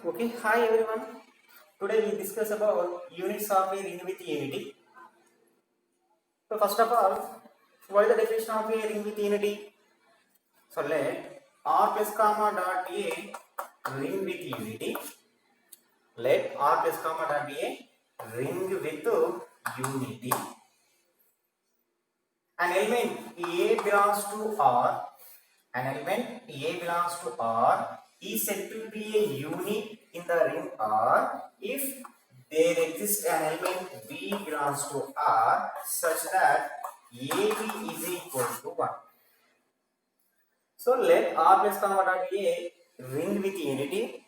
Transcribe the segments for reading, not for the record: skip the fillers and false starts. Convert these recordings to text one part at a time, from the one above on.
Okay, hi everyone. Today we discuss about units of a ring with unity. So first of all, what is the definition of a ring with unity? So let R plus comma dot be a ring with unity. Let R plus comma dot be a ring with unity. An element A belongs to R. An element A belongs to R is said to be a unit in the ring R if there exists an element B belongs to R such that AB is equal to 1. So let R plus comma dot be a ring with unity.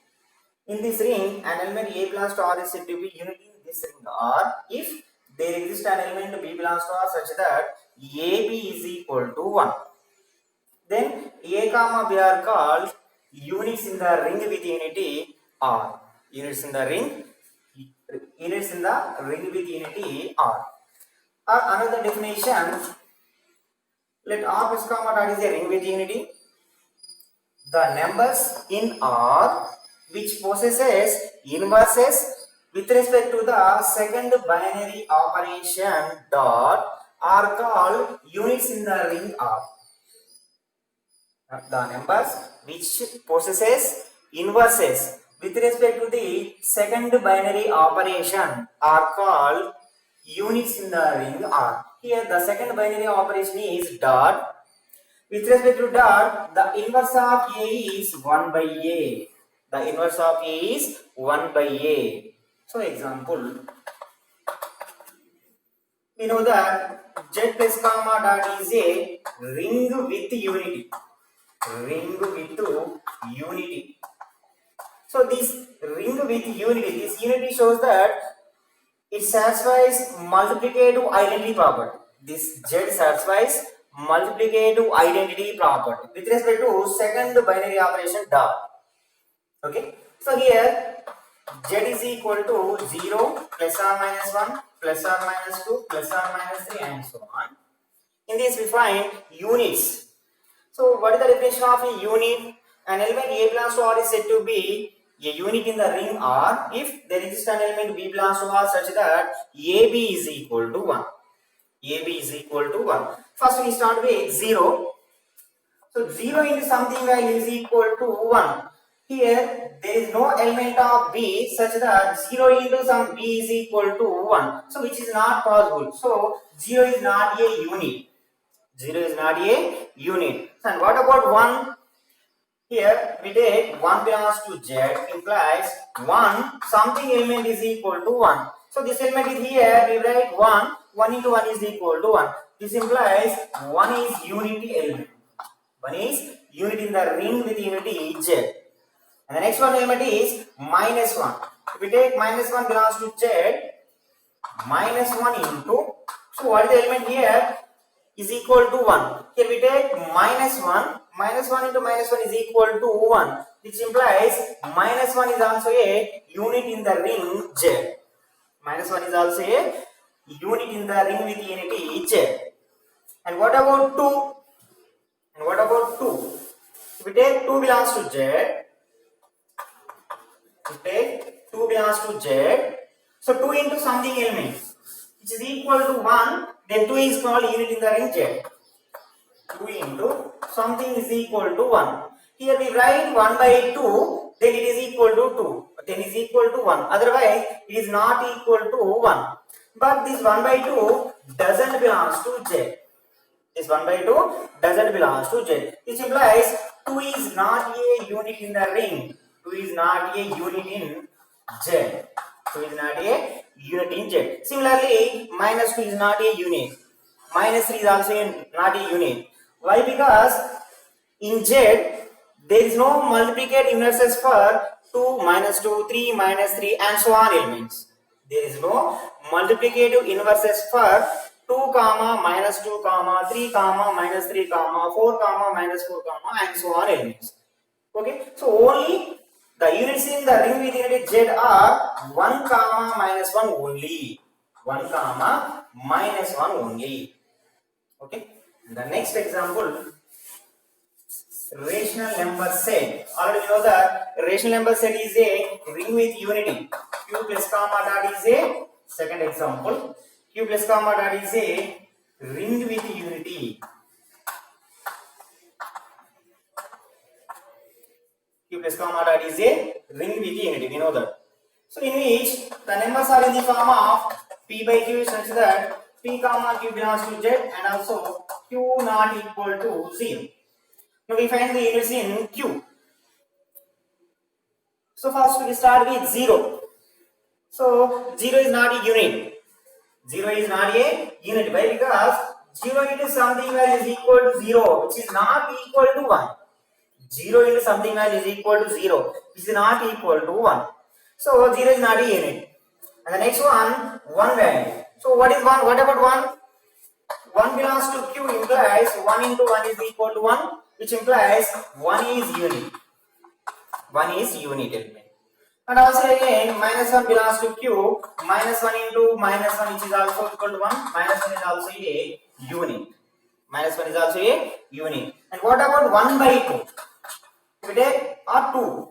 In this ring, an element A belongs to R is said to be unity in this ring R if there exists an element B belongs to R such that AB is equal to 1. Then A comma B are called units in the ring with unity R. Units in the ring with unity R. Or another definition, let R plus comma dot is a ring with unity. The numbers in R which possesses inverses with respect to the second binary operation dot are called units in the ring R. The numbers which possesses inverses with respect to the second binary operation are called units in the ring R. Here the second binary operation is dot. With respect to dot, the inverse of A is 1 by A. The inverse of A is 1 by A. So example, we know that Z plus comma dot is a ring with unity. Ring with unity. So this ring with unity, this unity shows that it satisfies multiplicative identity property. This Z satisfies multiplicative identity property with respect to second binary operation dot. Okay. So here Z is equal to 0 plus or minus 1 plus or minus 2 plus or minus 3 and so on. In this we find units. So what is the definition of a unit? An element A belongs to R is said to be a unit in the ring R if there exists an element B belongs to R such that AB is equal to 1. AB is equal to 1. First we start with 0. So 0 into something value is equal to 1. Here there is no element of B such that 0 into some B is equal to 1. So which is not possible. So 0 is not a unit. 0 is not a unit. And what about 1? Here we take 1 belongs to Z implies 1 something element is equal to 1. So this element is here, we write 1, 1 into 1 is equal to 1. This implies 1 is unity element. 1 is unit in the ring with unity Z. And the next one element is minus 1. If we take minus 1 belongs to Z, minus 1 into, so what is the element here? Is equal to 1. Here we take minus 1. Minus 1 into minus 1 is equal to 1. Which implies minus 1 is also a unit in the ring Z. Minus 1 is also a unit in the ring with unity Z. And what about 2? And what about 2? If we take 2 belongs to Z. We take 2 belongs to Z. So 2 into something element which is equal to 1, then 2 is called unit in the ring Z. 2 into something is equal to 1. Here we write 1 by 2, then it is equal to 2. Then is equal to 1. Otherwise, it is not equal to 1. But this 1 by 2 doesn't belong to Z. This 1 by 2 doesn't belong to Z. Which implies 2 is not a unit in the ring. 2 is not a unit in Z. 2 is not a unit in Z. Similarly, minus 2 is not a unit. Minus 3 is also not a unit. Why? Because in Z, there is no multiplicative inverses for 2, minus 2, 3, minus 3 and so on elements. There is no multiplicative inverses for 2, comma, minus 2, comma, 3, comma, minus 3, comma, 4, comma, minus 4, comma and so on elements. Okay, so only the units in the ring with unit Z are 1, comma, minus 1 only. 1, comma, minus 1 only. Okay, the next example, rational number set. Already we know that rational number set is a ring with unity. Q plus comma dot is a second example. Q plus comma dot is a ring with unity. Q plus comma dot is a ring with unity. We know that. So in which the numbers are in the form of P by Q such that P comma Q belongs to Z and also Q not equal to 0. Now we find the units in Q. So first we start with 0. So 0 is not a unit. 0 is not a unit. Why? Because 0 into something value is equal to 0, which is not equal to 1. 0 into something value is equal to 0, which is not equal to 1. So 0 is not a unit. And the next one, 1 value. So what is 1? What about 1? 1 belongs to Q implies 1 into 1 is equal to 1, which implies 1 is unit. 1 is unit element. And also again, minus 1 belongs to Q, minus 1 into minus 1, which is also equal to 1, minus 1 is also a unit. Minus 1 is also a unit. And what about 1 by 2? If we take 2.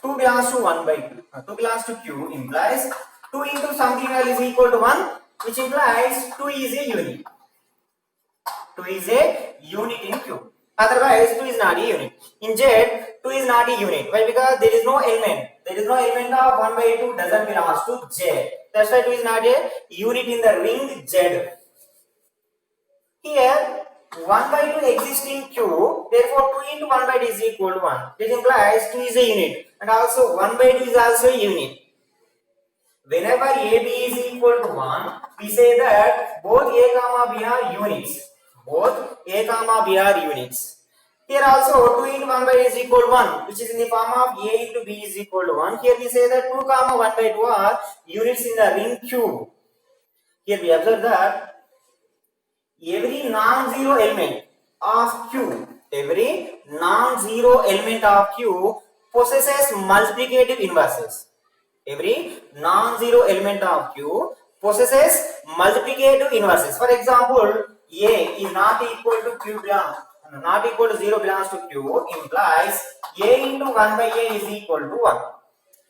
2 belongs to 1 by 2. 2 belongs to Q implies 2 into something else is equal to 1, which implies 2 is a unit. 2 is a unit in Q. Otherwise, 2 is not a unit. In Z, 2 is not a unit. Why? Because there is no element. There is no element of 1 by 2 doesn't belong to Z. That's why 2 is not a unit in the ring Z. Here, 1 by 2 exists in Q. Therefore, 2 into 1 by 2 is equal to 1. This implies 2 is a unit. And also 1 by 2 is also a unit. Whenever AB is equal to 1, we say that both A comma B are units. Both A comma B are units. Here also 2 into 1 by 2 is equal to 1, which is in the form of A into B is equal to 1. Here we say that 2 comma 1 by 2 are units in the ring Q. Here we observe that every non-zero element of Q, possesses multiplicative inverses. Every non-zero element of Q possesses multiplicative inverses. For example, A is not equal to Q not equal to 0 belongs to Q implies A into 1 by A is equal to 1.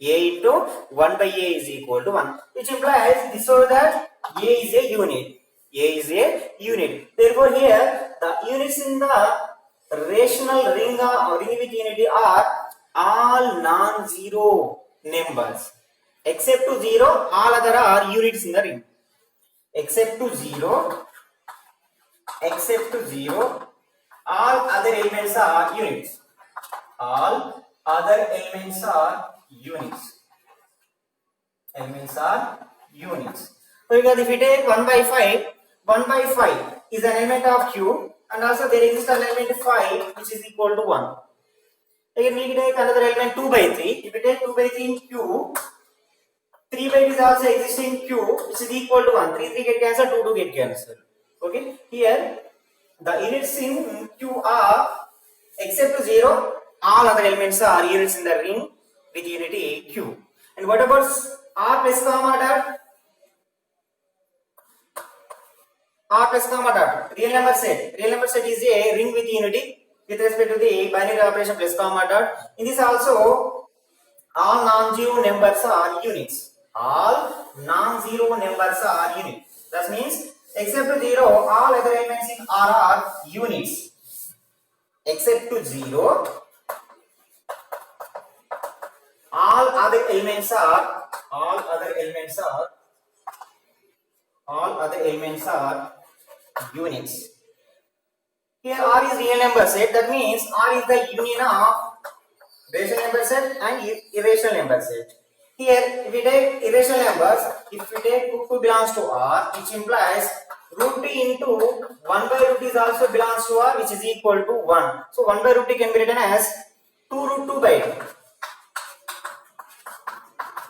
A into 1 by A is equal to 1, which implies this so that A is a unit. A is a unit. Therefore, here the units in the rational ring with unity are all non-zero numbers. Except to 0, all other are units in the ring. Except to 0, all other elements are units. All other elements are units. So because if we take 1 by 5, 1 by 5 is an element of Q, and also there exists an element 5 which is equal to 1. Again we take another element 2 by 3. If we take 2 by 3 in Q, 3 by 2 is also existing Q, which is equal to 1. 3 get cancelled, 2 get cancelled. Okay. Here the units in Q are except to 0, all other elements are units in the ring with unity Q. And what about R plus comma dot? R plus comma dot. Real number set. Real number set is a ring with unity with respect to the binary operation plus comma dot. In this also, all non-zero numbers are units. All non-zero numbers are units. That means except to 0, all other elements in R are units. Except to 0, all other elements are units. Here R is real number set. That means R is the union of rational number set and irrational number set. Here, if we take irrational numbers, if we take 2 belongs to R, which implies root t into 1 by root t is also belongs to R, which is equal to 1. So 1 by root t can be written as 2 root 2 by 2,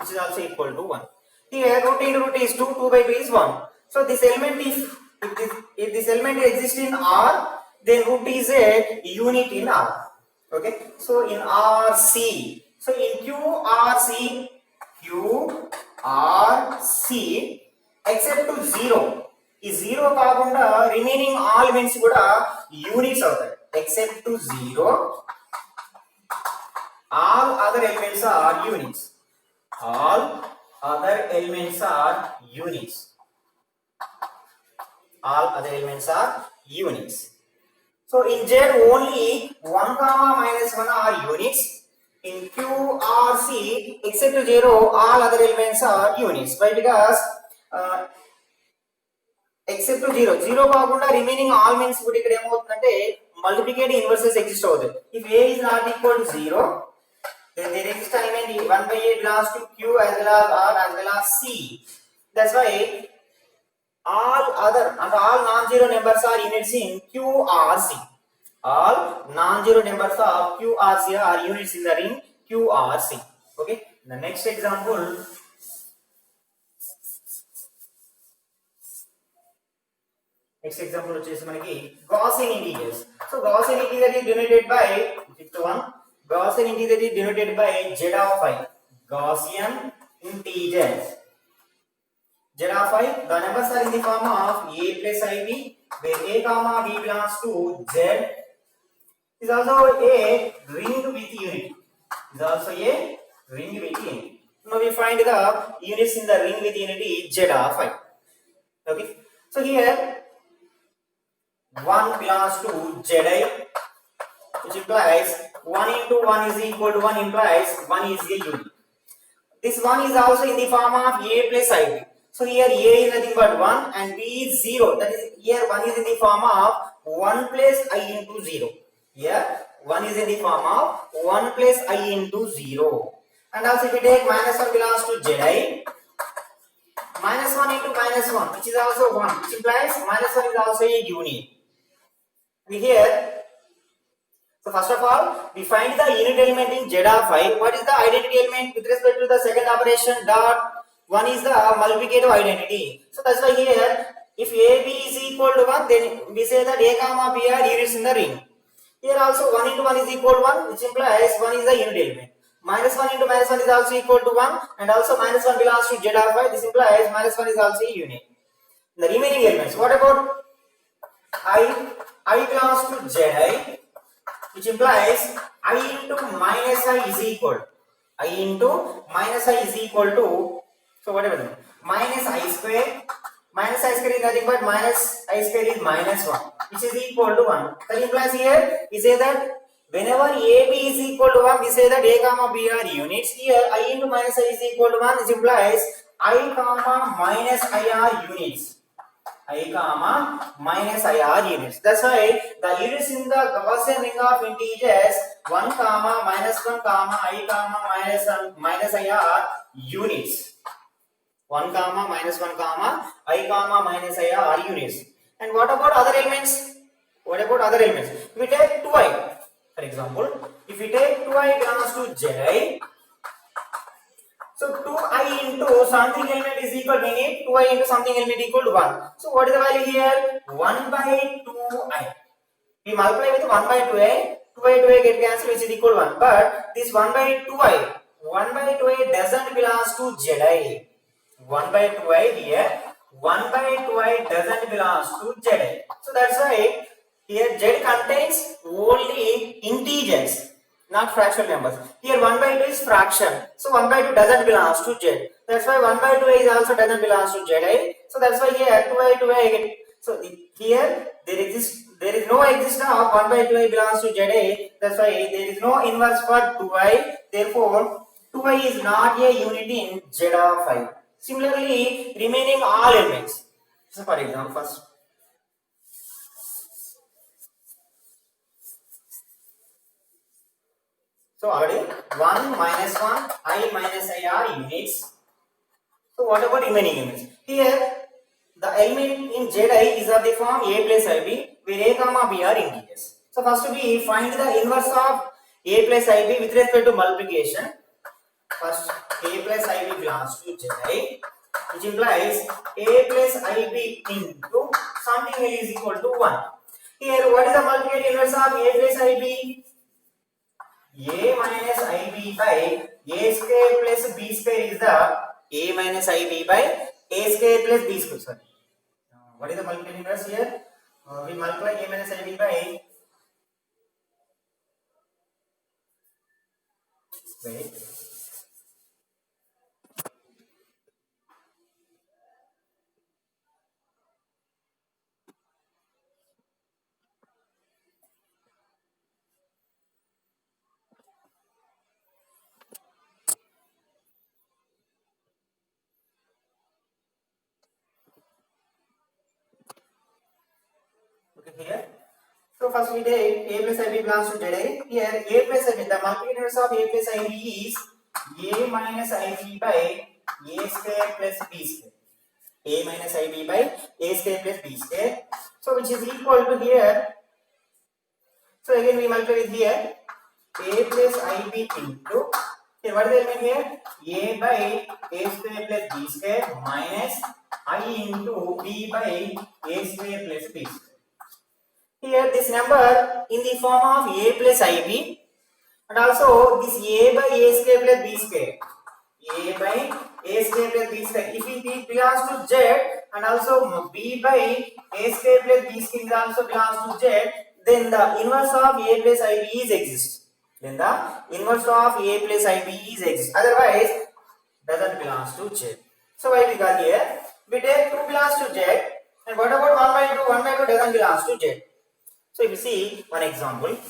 which is also equal to 1. Here root t into root t is 2, 2 by 2 is 1. So this element, if this element exists in R, then root t is a unit in R. Okay. So in RC, so in QRC, except to 0, ఈ 0 కాకుండా remaining all elements కూడా units అవుతాయి. except to 0, all other elements are units. All other elements are units. All other elements are units. So in Z only 1 comma minus 1 are units. In Q or C except 0 all other elements are units. Why? Because except 0 కాకుండా remaining all means కూడా ఇక్కడ ఏమవుతుందంటే multiplicative in versus exist అవుతాయి. If A is not equal to 0, then there exists element 1 by A belongs to Q as well as R as well as C. That's why all other and all non-zero numbers are units in QRC. All non-zero numbers of QRC are units in the ring QRC. Okay. The next example. Next example వచ్చేసి మనకి Gaussian integers. So Gaussian integer is denoted by fifth one. Gaussian integer is denoted by Z of I. Gaussian integers. Z of I, the numbers are in the form of A plus IB, where A comma B belongs to Z. Is also a ring with unity. Is also a ring with unity. Now we find the units in the ring with unity Z of I. Okay. So here 1 belongs to Zi, which implies 1 into 1 is equal to 1 implies 1 is a unit. This 1 is also in the form of A plus IB. So here A is nothing but 1 and B is 0. That is here 1 is in the form of 1 plus I into 0. Here 1 is in the form of 1 plus I into 0. And also if we take minus 1 belongs to Zi, minus 1 into minus 1 which is also 1, which implies minus 1 is also a unit. We here, so first of all we find the unit element in Z of I. What is the identity element with respect to the second operation dot? 1 is the multiplicative identity. So that's why here if AB is equal to 1, then we say that A comma B are units in the ring. Here also 1 into 1 is equal to 1, which implies 1 is the unit element. Minus 1 into minus 1 is also equal to 1, and also minus 1 belongs to Z of I. This implies minus 1 is also a unit. The remaining elements, what about I belongs to Zi, which implies I into minus I is equal. I into minus I is equal to, so whatever, minus I square. Minus I square is nothing but minus I square is minus 1, which is equal to 1. That implies here we say that whenever AB is equal to 1, we say that A comma B are units. Here I into minus I is equal to 1, which implies I comma minus I are units. I comma minus I are units. That's why the units in the Gaussian ring of integers 1 comma minus 1 comma I comma minus I are units. 1 comma minus 1 comma I comma minus I are units. And what about other elements? What about other elements? If we take 2i, for example, if we take 2i belongs to Zi, so 2i into something element is equal to 2i into something element equal to 1. So what is the value here? 1 by 2i. We multiply with 1 by 2i, 2i 2i get cancelled, which is equal to 1. But this 1 by 2i doesn't belongs to Zi. 1 by 2i here, 1 by 2i doesn't belongs to Zi. So that's why here Z contains only integers, not fractional numbers. Here 1 by 2 is fraction, so 1 by 2 doesn't belongs to Z. That's why 1 by 2i is also doesn't belongs to Zi. So that's why here 2i again. So here there is no existence of 1 by 2i belongs to Zi. That's why there is no inverse for 2i. Therefore 2i is not a unit in Z of I. Similarly, remaining all elements. So for example, first. So already 1 minus 1, I minus I are units. So what about remaining elements? Here the element in Zi is of the form A plus IB, where A comma B are integers. So first we find the inverse of A plus IB with respect to multiplication. First A plus IB belongs to Zi, which implies A plus IB into something is equal to 1. Here what is the multiplicative inverse of A plus IB? A minus IB by A square plus B square is the A minus IB by A square plus B square. Sorry. What is the multiplicative inverse here? We multiply A minus IB by Wait. Okay, here. So first we take a plus ib belongs to ZA. Here a plus ib, the multiplicators of a plus ib is a minus ib by a square plus b square. A minus ib by a square plus b square. So which is equal to here. So again we multiply with here a plus ib into here what is the element here? A by a square plus b square minus I into b by a square plus b square. Here this number in the form of a plus ib and also this a by a square plus b square. A by a square plus b square. If it belongs to z and also b by a square plus b square also belongs to z, then the inverse of a plus ib is exist. Then the inverse of a plus ib is exist. Otherwise, doesn't belongs to z. So why we got here? We take 2 belongs to z, and what about 1 by 2? 1 by 2 doesn't belongs to z. So if you see one example, if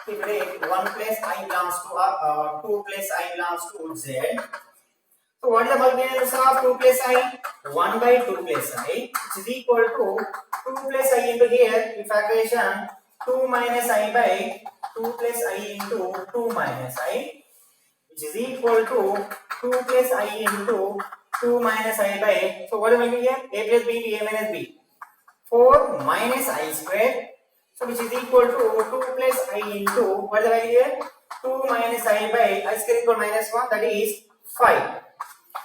we take 1 plus I belongs to 2 plus I belongs to z. So what is the multiplicators of 2 plus I? 1 by 2 plus I, which is equal to 2 plus I into here, if factorization 2 minus I by 2 plus I into 2 minus I, which is equal to 2 plus I into 2 minus I by, so what will be here? A plus b into a minus b. 4 minus I square, so which is equal to 2 plus I into, what is the value here? 2 minus I by I square equal minus 1, that is 5.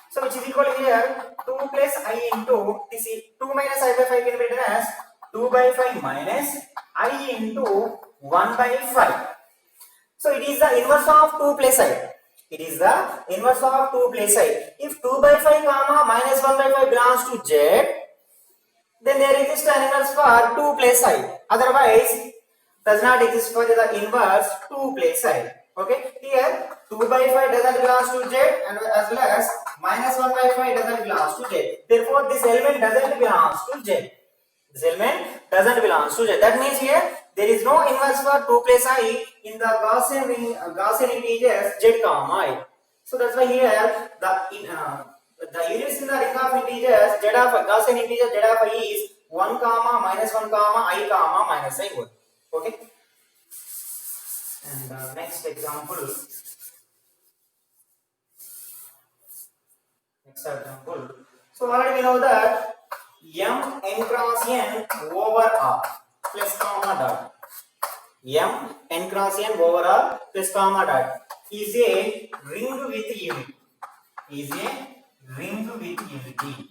So which is equal here 2 plus I into this is 2 minus I by 5 can be written as 2 by 5 minus I into 1 by 5. So it is the inverse of 2 plus I. It is the inverse of 2 plus I. If 2 by 5 comma minus 1 by 5 belongs to z, then there exists an inverse for 2 plus I. Otherwise, does not exist for the inverse 2 plus I. Okay, here 2 by 5 doesn't belongs to z, and as well as minus 1 by 5 doesn't belongs to z. Therefore, this element doesn't belongs to z. This element doesn't belongs to z. That means here there is no inverse for 2 plus I in the Gaussian integers z comma I. So that's why here the units in the ring of integers z of Gaussian integer z of I is 1 comma minus 1 comma I comma minus I 1. Okay. And next example. So already we know that m n cross n over r plus comma dot. M n cross n over r plus comma dot is a ring with unity. Is a ring with unity.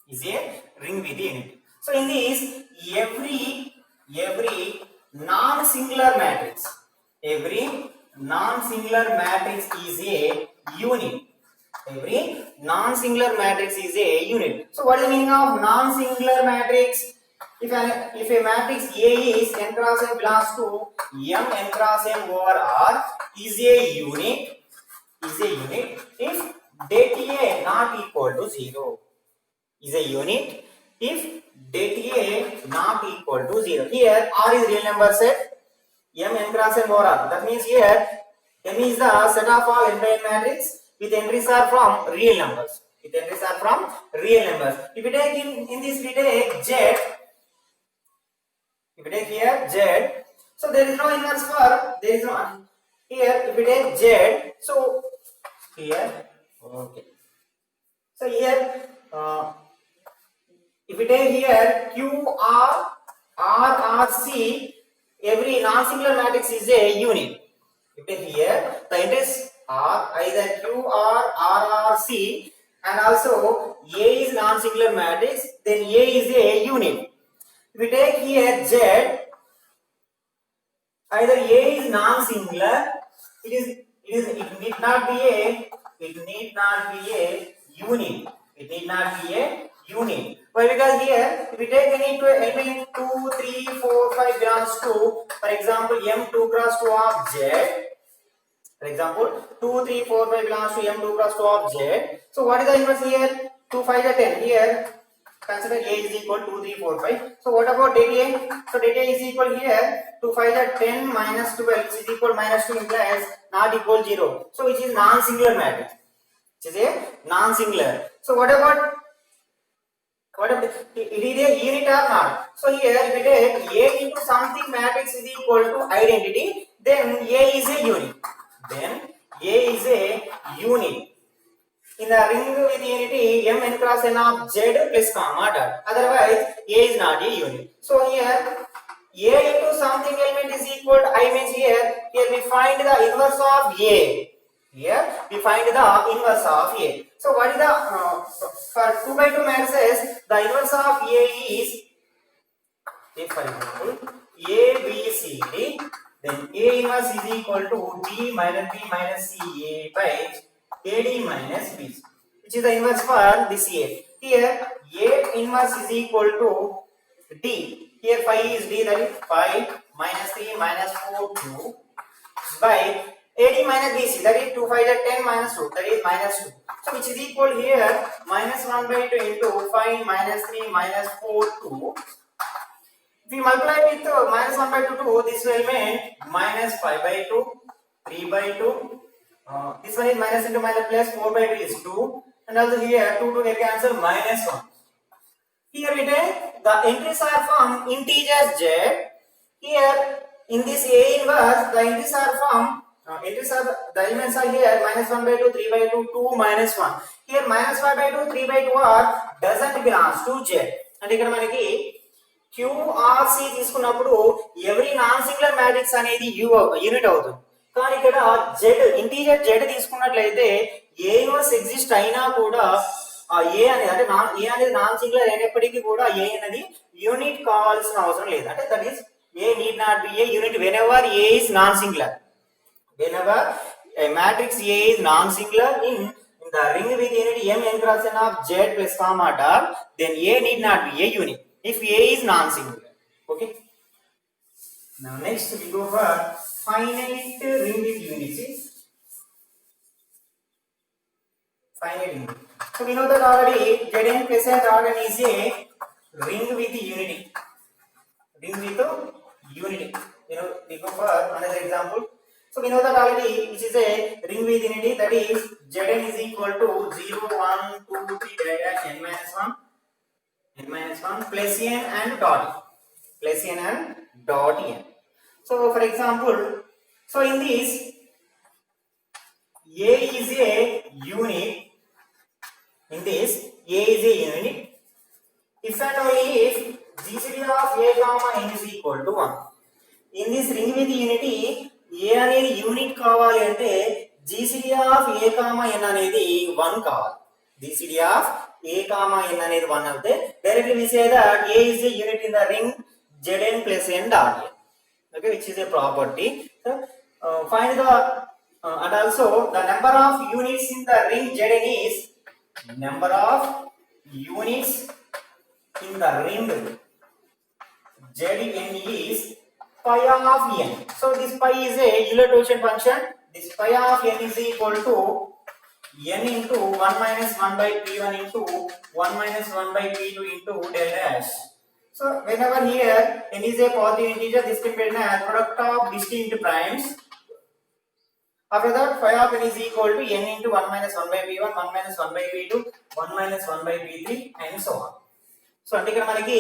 Is a ring with unity. So in this, every non-singular matrix, every non-singular matrix is a unit. Every non-singular matrix is a unit. So what is the meaning of non-singular matrix? If a matrix A is n cross n belongs to m n cross n over r is a unit. Is a unit if det A not equal to 0. Is a unit if det A not equal to 0. Here R is real number set m n cross n over r. That means here m is the set of all n-by-n matrix with entries are from real numbers. With entries are from real numbers. If we take in this we take z. If we take here z, so there is no inverse for there is no here. If we take z, so here okay. So here if we take here Q R R R C, every non-singular matrix is a unit. If we take here the entries are either Q R R R C, and also A is non-singular matrix, then A is a unit. If we take here Z, either A is non-singular, it need not be a unit. It need not be a unit. Why? Because here if we take any element 2, 3, 4, 5 belongs to, for example, M2 cross 2 of Z. For example, 2, 3, 4, 5 belongs to M2 cross 2 of Z. So what is the inverse here? 2, 5 is 10. Here consider A is equal to 2, 3, 4, 5. So what about data? So data is equal here 2, 5 is 10 minus 12 which is equal minus 2 implies not equal 0. So which is non-singular matrix. Which is a non-singular. So what about it is a unit or not? So here if we take A into something matrix is equal to identity, then A is a unit. Then A is a unit. In the ring with unity, m n cross n of Z plus comma dot. Otherwise, A is not a unit. So here A into something element is equal to I means here we find the inverse of A. Here we find the inverse of A. So what is the for 2 by 2 matrices, the inverse of A is, if for example A B C D, then A inverse is equal to D minus B minus C A by AD minus B, which is the inverse for this A. Here A inverse is equal to D. Here 5 is D, that is 5 minus 3 minus 4 2 by AD minus BC, that is 2 5 is 10 minus 2, that is minus 2. So which is equal here minus 1 by 2 into 5 minus 3 minus 4 2. If we multiply with minus 1 by 2 2, this will make minus 5 by 2, 3 by 2. This one is minus into minus plus 4 by 2 is 2. And also here 2 will cancel minus 1. Here we take the entries are from integers Z. Here in this A inverse, the entries are from the elements are here minus 1 by 2, 3 by 2, 2 minus 1. Here minus 5 by 2, 3 by 2 are doesn't belongs to Z. And ఇక్కడ మనకి QRC తీసుకున్నప్పుడు every non-singular matrix అనేది unit అవుతుంది. కానీ ఇక్కడ Z integer Z తీసుకున్నట్లయితే A inverse exist అయినా కూడా ఆ A అనేది అంటే A అనేది నాన్ సింగులర్ అయినప్పటికీ కూడా A అనేది యూనిట్ కావాల్సిన అవసరం లేదు. అంటే that is A need not be a unit whenever A is non-singular. Whenever a matrix A is non-singular in the ring with unity m n cross n of Z plus comma dot, then A need not be a unit if A is non-singular. Okay. Now next we go for finite ring with unity. Finite ring. So we know that already Zn plus n organ is a ring with unity. Ring with unity. You know, we go for another example. So we know that already which is a ring with unity, that is Zn is equal to 0, 1, 2, 3 dash n minus 1 plus n and dot plus n and dot n. So for example, so in this A is a unit. In this A is a unit if and only if GCD of A comma n is equal to 1. In this ring with unity A అనేది unit కావాలి అంటే GCD of A comma n అనేది 1 కావాలి. GCD of A comma n అనేది 1 అయితే directly we say that A is a unit in the ring Zn plus n dot n. Okay, which is a property. So find the and also the number of units in the ring Zn is number of units in the ring Zn is pi of n. So this pi is a Euler-Tochian function. This pi of n is equal to n into 1 minus 1 by p1 into 1 minus 1 by p2 into del dash. So whenever here n is a positive integer, this can be written as product of distinct primes. After that, phi of n is equal to n into 1 minus 1 by p1, 1 minus 1 by p2, 1 minus 1 by p3 and so on. So అంటే ఇక్కడ మనకి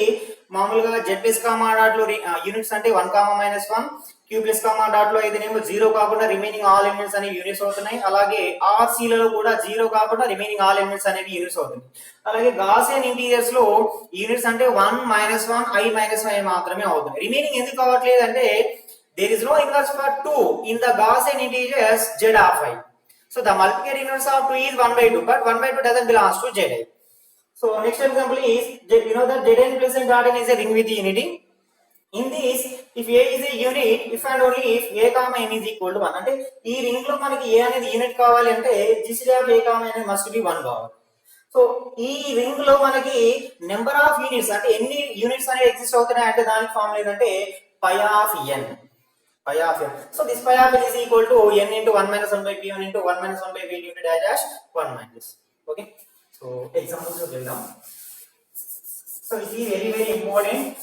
మామూలుగా Z plus comma dot లో units అంటే 1 comma minus 1, Q plus comma dot లో అయితేనేమో 0 కాకుండా remaining all elements అనేవి యూనిట్స్ అవుతున్నాయి. అలాగే RC లలో కూడా 0 కాకుండా రిమైనింగ్ ఆల్ ఎలిమెంట్స్ అనేవి యూనిట్స్ అవుతున్నాయి. అలాగే గాసియన్ ఇంటీజర్స్ లో యూనిట్స్ అంటే 1 మైనస్ 1 I మైనస్ 1 మాత్రమే అవుతుంది. రిమైనింగ్ ఎందుకు అవ్వట్లేదు అంటే there is no inverse for 2 in the Gaussian integers Z of I. So the multiplicative inverse of 2 is 1 by 2, but 1 by 2 doesn't belongs to Zi. So next example is, you know that Zn plus n dot n is a ring with unity. In this, if A is a unit, if and only if A comma n is equal to 1. అంటే ఈ ring లో మనకి A అనేది unit కావాలి అంటే GCD of A comma n must be 1 కావాలి. So ఈ ring లో మనకి నెంబర్ ఆఫ్ యూనిట్స్ అంటే ఎన్ని యూనిట్స్ అనేవి ఎగ్జిస్ట్ అవుతున్నాయి అంటే దానికి ఫార్ములా ఏంటంటే పై of n. Pi of n. So this pi of n is equal to n into 1 minus 1 by p1 into 1 minus 1 by p2 into dash dash 1 minus. Okay. So examples of them. So this is very important.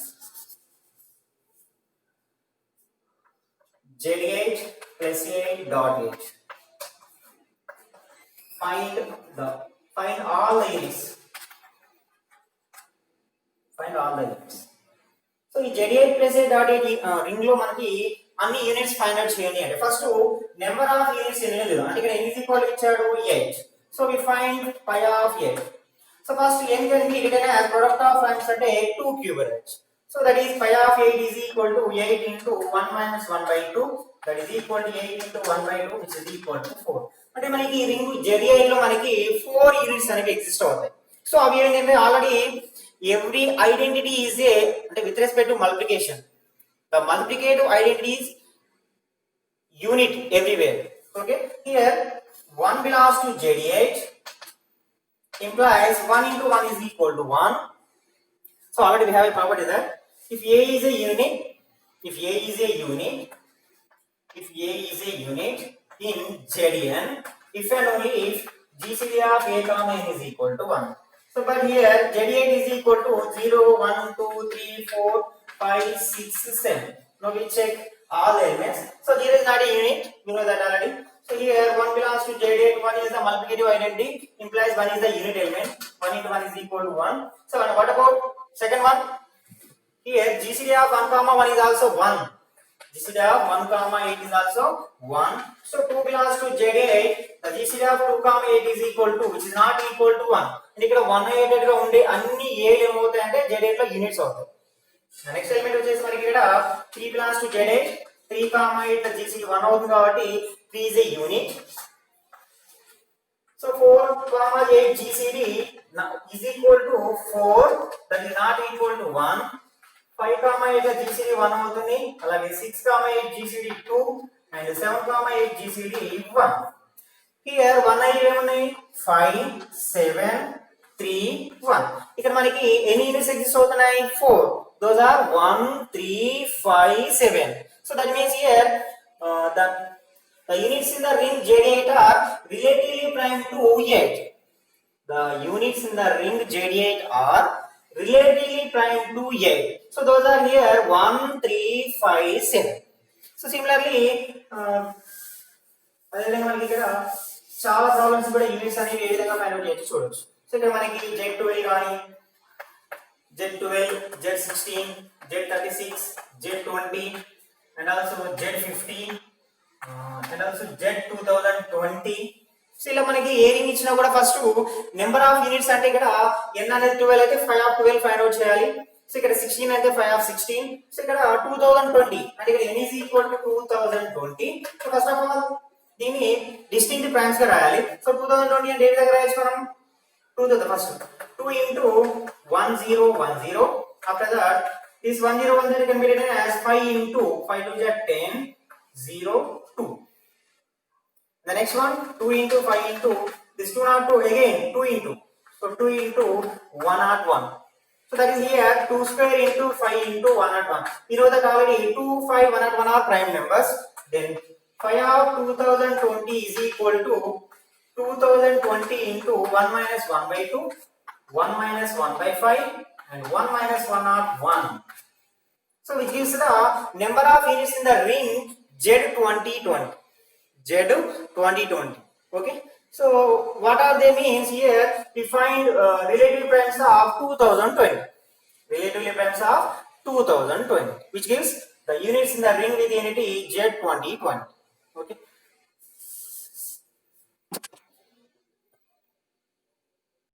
Z8 plus 8 dot 8. Find all the units. Find all the units. So ఈ Z8 plus 8 dot 8 ring లో మనకి అన్ని units find out చేయండి అంటే first number of units ఎన్ని లేదు అంటే ఇక్కడ n is equal ఇచ్చాడు 8. So we find pi of 8. So first n can be written as product of primes అంటే 2 cubic. So that is pi of 8 is equal to 8 into 1 minus 1 by 2, that is equal to 8 into 1 by 2 which is equal to 4. అంటే మనకి ఈ ring Z8 లో మనకి 4 units అనేవి exist అవుతాయి. So అవి ఏంటంటే already every identity is a అంటే with respect to multiplication, the multiplicative identity is unit everywhere. Okay, here 1 belongs to Z8 implies 1 into 1 is equal to 1. So already we have a property that if a is a unit in Zn, if and only if GCD of a comma n is equal to 1. So but here Z8 is equal to 0, 1, 2, 3, 4, 5, 6, 7. Now we check all elements. So here is not a unit, you know that already. So here 1 belongs to Z8, 1 is the multiplicative identity, implies 1 is the unit element, 1 into 1 is equal to 1. So what about second one? Here GCD of 1 comma 1 is also 1. GCD of 1 comma 8 is also 1. So 2 belongs to Z8, the GCD of 2 comma 8 is equal to, which is not equal to 1. And ఇక్కడ 1 added గా ఉండే అన్ని a లు ఏమవుతాయి అంటే Z8 లో units అవుతాయి. Next element వచ్చేసి మనకి ఇక్కడ 3 belongs to Z8, 3 comma 8 the GCD 1 అవుతుంది కాబట్టి 3 is a unit. So 4 comma 8 GCD is equal to 4, that is not equal to 1. 5 comma 8 GCD 1 అవుతుంది, అలాగే 6 comma 8 GCD 2 and 7 comma 8 GCD 1. Here 1 అయ్యి ఏమున్నాయి 5, 7, 3, 1. ఇక్కడ మనకి ఎన్ని యూనిట్స్ ఎగ్జిస్ట్ అవుతున్నాయి 4. Those are 1, 3, 5, 7. So that means here the units in the ring Z8 are relatively prime to 8. The units in the ring Z8 are relatively prime to 8. So those are here 1, 3, 5, 7. So similarly అదేవిధంగా మనకి ఇక్కడ చాలా problems కూడా units అనేవి ఏ విధంగా find out చేయొచ్చు చూడొచ్చు. So ఇక్కడ మనకి Z12 కానీ Z12, Z16, Z36, Z20 and also Z50 and also Z2020. So ఇలా మనకి ఏ రింగ్ ఇచ్చినా కూడా ఫస్ట్ నెంబర్ ఆఫ్ యూనిట్స్ అంటే ఇక్కడ n అనేది 12 అయితే 5 of 12 ఫైండ్ అవుట్ చేయాలి. సో ఇక్కడ 16 అయితే 5 of 16. సో ఇక్కడ 2020 అంటే ఇక్కడ n is equal to 2020. So first of all దీన్ని డిస్టింక్ట్ ప్రైమ్స్ గా రాయాలి. సో 2020 అంటే ఏ విధంగా రాయొచ్చు మనం 2 తో first 2 into 1010. After that this 1010 can be written as 5 into 5 to the 10 0 2. The next one 2 into 5 into this 202 again 2 into, so 2 into 101. So that is here 2 square into 5 into 101. You know that already 2, 5, 101 are prime numbers. Then 5 of 2020 is equal to 2020 into 1 minus 1 by 2, 1 minus 1 by 5 and 1 minus 101. So which gives the number of units in the ring Z2020. Z2020. Okay. So what are they means here? We find relative primes of 2020. Relative primes of 2020, which gives the units in the ring with unity Z2020. Okay.